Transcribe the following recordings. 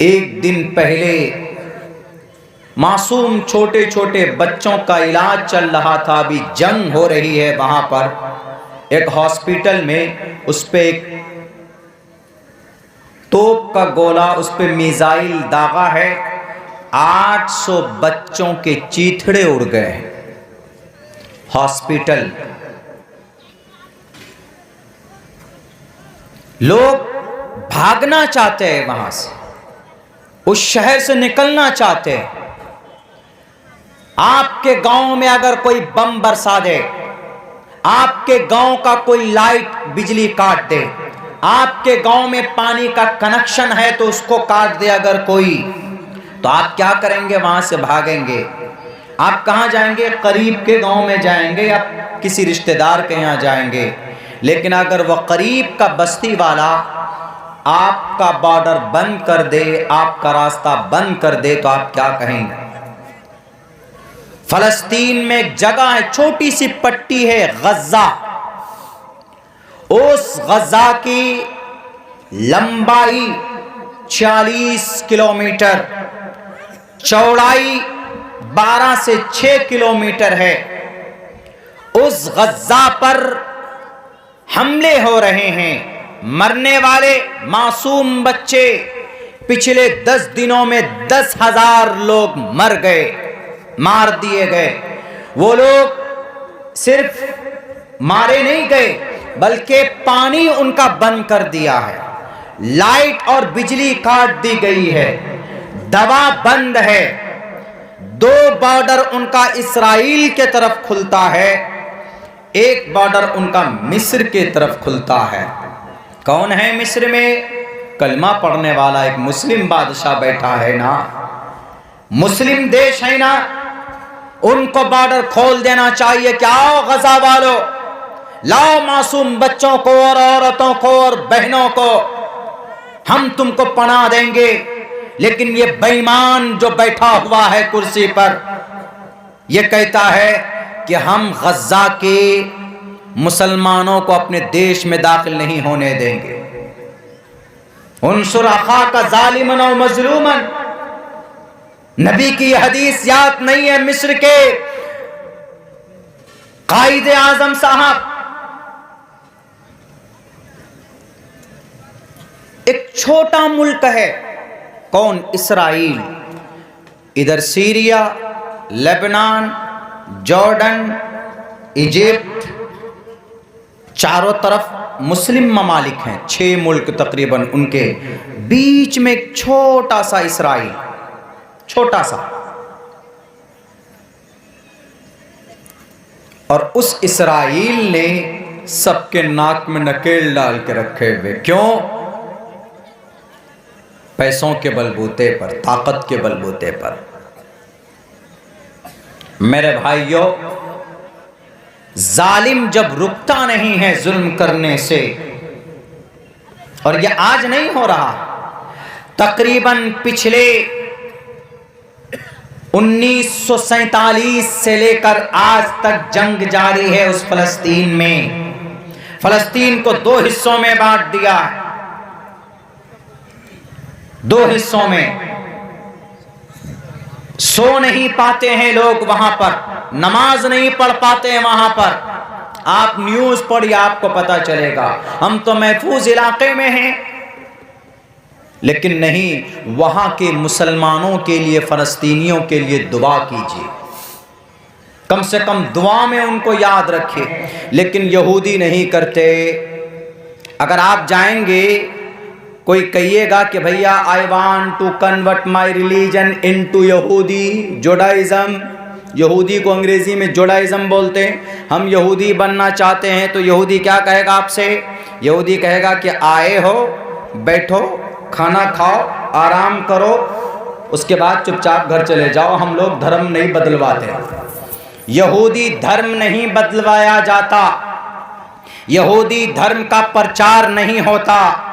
एक दिन पहले मासूम छोटे छोटे बच्चों का इलाज चल रहा था, अभी जंग हो रही है वहां पर एक हॉस्पिटल में। उस पे एक तोप का गोला, उस पे मिसाइल दागा है। 800 बच्चों के चीथड़े उड़ गए। हॉस्पिटल, लोग भागना चाहते हैं वहां से, उस शहर से निकलना चाहते हैं। आपके गांव में अगर कोई बम बरसा दे, आपके गांव का कोई लाइट बिजली काट दे, आपके गांव में पानी का कनेक्शन है तो उसको काट दे अगर कोई, तो आप क्या करेंगे? वहां से भागेंगे। आप कहां जाएंगे? करीब के गांव में जाएंगे या किसी रिश्तेदार के यहां जाएंगे। लेकिन अगर वह करीब का बस्ती वाला आपका बॉर्डर बंद कर दे, आपका रास्ता बंद कर दे, तो आप क्या कहेंगे? फलस्तीन में एक जगह है, छोटी सी पट्टी है गजा। उस गजा की लंबाई 40 किलोमीटर, चौड़ाई 12 से 6 किलोमीटर है। उस गजा पर हमले हो रहे हैं, मरने वाले मासूम बच्चे। पिछले 10 दिनों में 10,000 लोग मर गए, मार दिए गए। वो लोग सिर्फ मारे नहीं गए, बल्कि पानी उनका बंद कर दिया है, लाइट और बिजली काट दी गई है, दवा बंद है। 2 बॉर्डर उनका इस्राइल के तरफ खुलता है, एक बॉर्डर उनका मिस्र के तरफ खुलता है। कौन है मिस्र में? कलमा पढ़ने वाला एक मुस्लिम बादशाह बैठा है ना, मुस्लिम देश है ना। उनको बॉर्डर खोल देना चाहिए। क्या आओ गजा वालों, लाओ मासूम बच्चों को और औरतों को और बहनों को, हम तुमको पनाह देंगे। लेकिन ये बेईमान जो बैठा हुआ है कुर्सी पर, ये कहता है कि हम गजा के मुसलमानों को अपने देश में दाखिल नहीं होने देंगे। उनसुर अखा का जालिमन और मजलूमन, नबी की यह हदीस याद नहीं है? मिस्र के कायदे आजम साहब, एक छोटा मुल्क है, कौन? इस्राइल। इधर सीरिया, लेबनान, जॉर्डन, इजिप्ट, चारों तरफ मुस्लिम ममालिक हैं। 6 मुल्क तकरीबन, उनके बीच में एक छोटा सा इस्राइल, छोटा सा। और उस इस्राइल ने सबके नाक में नकेल डाल के रखे हुए। क्यों? पैसों के बलबूते पर, ताकत के बलबूते पर। मेरे भाइयों, जालिम जब रुकता नहीं है जुल्म करने से, और यह आज नहीं हो रहा, तकरीबन पिछले 1947 से लेकर आज तक जंग जारी है उस फलस्तीन में। फलस्तीन को 2 हिस्सों में बांट दिया है, 2 हिस्सों में। सो नहीं पाते हैं लोग वहां पर, नमाज नहीं पढ़ पाते हैं वहां पर। आप न्यूज पढ़िए, आपको पता चलेगा। हम तो महफूज इलाके में हैं, लेकिन नहीं, वहां के मुसलमानों के लिए, फलस्तीनियों के लिए दुआ कीजिए, कम से कम दुआ में उनको याद रखिए। लेकिन यहूदी नहीं करते। अगर आप जाएंगे, कोई कहिएगा कि भैया I want to convert my religion into यहूदी जुडाइज्म, यहूदी को अंग्रेजी में जुडाइज्म बोलते हैं, हम यहूदी बनना चाहते हैं, तो यहूदी क्या कहेगा आपसे? यहूदी कहेगा कि आए हो, बैठो, खाना खाओ, आराम करो, उसके बाद चुपचाप घर चले जाओ, हम लोग धर्म नहीं बदलवाते। यहूदी धर्म नहीं बदलवाया जाता, यहूदी धर्म का प्रचार नहीं होता।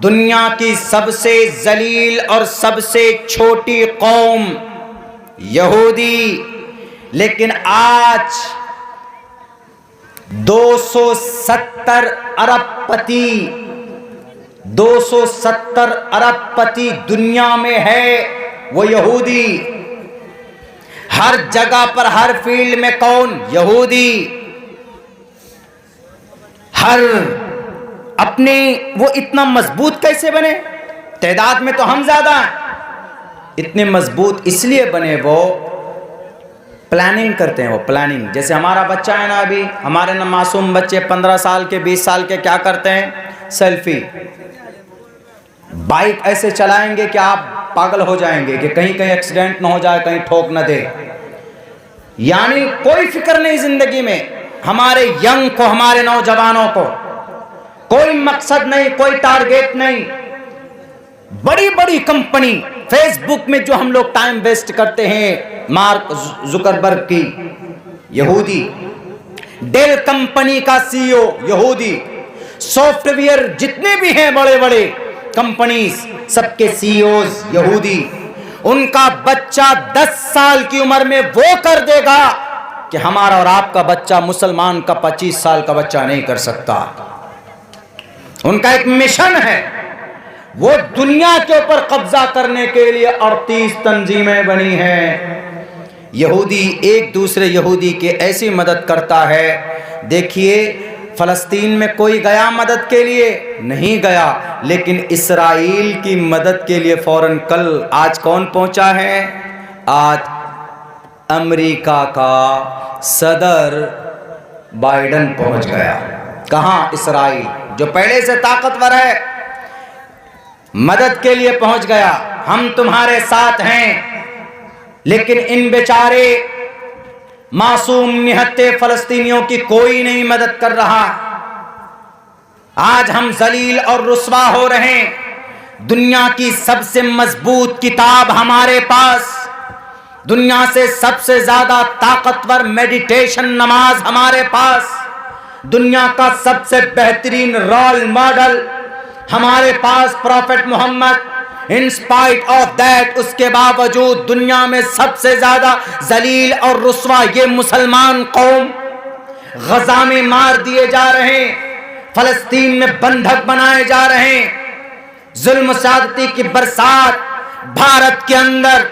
दुनिया की सबसे जलील और सबसे छोटी कौम यहूदी, लेकिन आज 270 अरबपति 270 अरबपति दुनिया में है वो यहूदी। हर जगह पर, हर फील्ड में कौन? यहूदी। हर अपने वो इतना मजबूत कैसे बने? तादाद में तो हम ज्यादा हैं। इतने मजबूत इसलिए बने, वो प्लानिंग करते हैं। वो प्लानिंग, जैसे हमारा बच्चा है ना, अभी हमारे ना मासूम बच्चे 15 साल के 20 साल के क्या करते हैं? सेल्फी। बाइक ऐसे चलाएंगे कि आप पागल हो जाएंगे कि कहीं कहीं एक्सीडेंट ना हो जाए, कहीं ठोक ना दे। यानी कोई फिक्र नहीं जिंदगी में। हमारे यंग को, हमारे नौजवानों को कोई मकसद नहीं, कोई टारगेट नहीं। बड़ी बड़ी कंपनी, फेसबुक में जो हम लोग टाइम वेस्ट करते हैं, मार्क जुकरबर्ग की, यहूदी। डेल कंपनी का सीईओ यहूदी। सॉफ्टवेयर जितने भी हैं बड़े बड़े कंपनीज, सबके सीईओज यहूदी। उनका बच्चा 10 साल की उम्र में वो कर देगा कि हमारा और आपका बच्चा, मुसलमान का 25 साल का बच्चा नहीं कर सकता। उनका एक मिशन है। वो दुनिया के ऊपर कब्जा करने के लिए 38 तंजीमें बनी हैं। यहूदी एक दूसरे यहूदी की ऐसी मदद करता है। देखिए, फलस्तीन में कोई गया मदद के लिए? नहीं गया, लेकिन इसराइल की मदद के लिए फौरन कल, आज कौन पहुंचा है? आज अमेरिका का सदर बाइडेन पहुंच गया। कहां? इसराइल, जो पहले से ताकतवर है, मदद के लिए पहुंच गया। हम तुम्हारे साथ हैं। लेकिन इन बेचारे मासूम निहत्थे फलस्तीनियों की कोई नहीं मदद कर रहा। आज हम जलील और रुस्वा हो रहे हैं। दुनिया की सबसे मजबूत किताब हमारे पास, दुनिया से सबसे ज्यादा ताकतवर मेडिटेशन नमाज हमारे पास, दुनिया का सबसे बेहतरीन रोल मॉडल हमारे पास prophet Mohammed. In spite of that, उसके बावजूद दुनिया में सबसे ज्यादा जलील और रुस्वा ये मुसलमान कौम। गजा में मार दिए जा रहे हैं, फलस्तीन में बंधक बनाए जा रहे हैं, जुल्म ज्यादती की बरसात भारत के अंदर